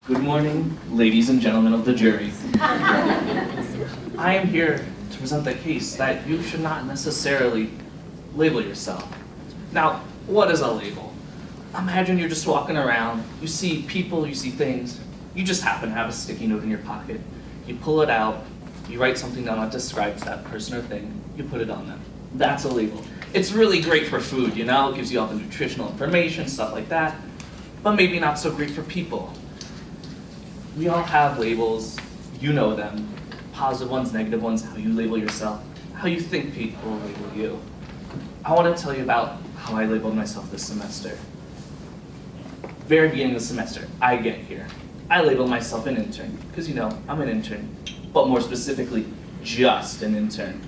Good morning, ladies and gentlemen of the jury. I am here to present the case that you should not necessarily label yourself. Now, what is a label? Imagine you're just walking around, you see people, you see things, you just happen to have a sticky note in your pocket. You pull it out, you write something down that describes that person or thing, you put it on them. That's a label. It's really great for food, you know, it gives you all the nutritional information, stuff like that, but maybe not so great for people. We all have labels, you know them, positive ones, negative ones, how you label yourself, how you think people label you. I want to tell you about how I labeled myself this semester. Very beginning of the semester, I get here. I labeled myself an intern, because you know, I'm an intern, but more specifically, just an intern.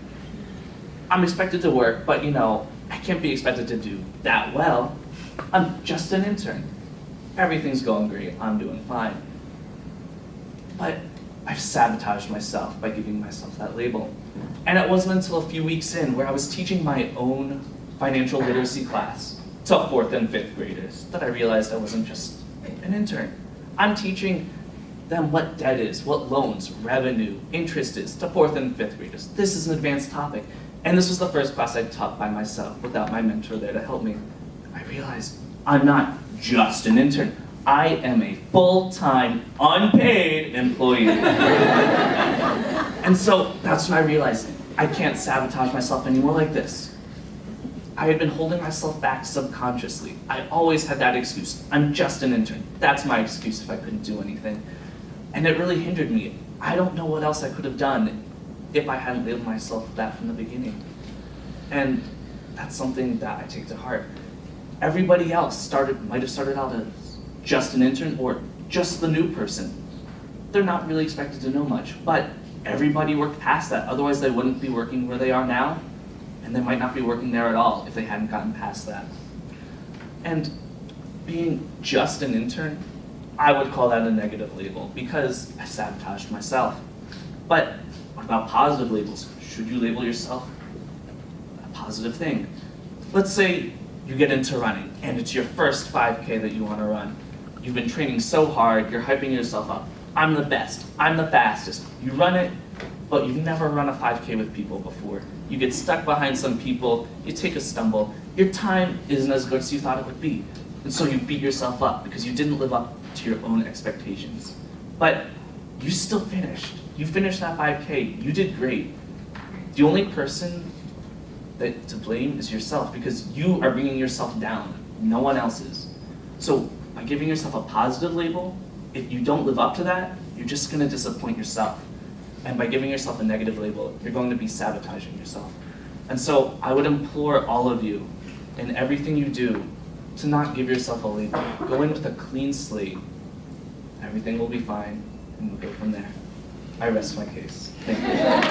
I'm expected to work, but you know, I can't be expected to do that well. I'm just an intern. Everything's going great, I'm doing fine. But I've sabotaged myself by giving myself that label. And it wasn't until a few weeks in where I was teaching my own financial literacy class to 4th and 5th graders that I realized I wasn't just an intern. I'm teaching them what debt is, what loans, revenue, interest is to 4th and 5th graders. This is an advanced topic. And this was the first class I taught by myself without my mentor there to help me. I realized I'm not just an intern. I am a full-time, unpaid employee. And so that's when I realized I can't sabotage myself anymore like this. I had been holding myself back subconsciously. I always had that excuse. I'm just an intern. That's my excuse if I couldn't do anything. And it really hindered me. I don't know what else I could have done if I hadn't labeled myself that from the beginning. And that's something that I take to heart. Everybody else might have started out as just an intern or just the new person. They're not really expected to know much, but everybody worked past that. Otherwise they wouldn't be working where they are now, and they might not be working there at all if they hadn't gotten past that. And being just an intern, I would call that a negative label because I sabotaged myself. But what about positive labels? Should you label yourself a positive thing? Let's say you get into running and it's your first 5K that you want to run. You've been training so hard, you're hyping yourself up. I'm the best, I'm the fastest. You run it, but you've never run a 5K with people before. You get stuck behind some people, you take a stumble, your time isn't as good as you thought it would be. And so you beat yourself up because you didn't live up to your own expectations. But you still finished. You finished that 5K, you did great. The only person to blame is yourself because you are bringing yourself down, no one else is. So by giving yourself a positive label, if you don't live up to that, you're just going to disappoint yourself. And by giving yourself a negative label, you're going to be sabotaging yourself. And so I would implore all of you, in everything you do, to not give yourself a label. Go in with a clean slate. Everything will be fine, and we'll go from there. I rest my case. Thank you.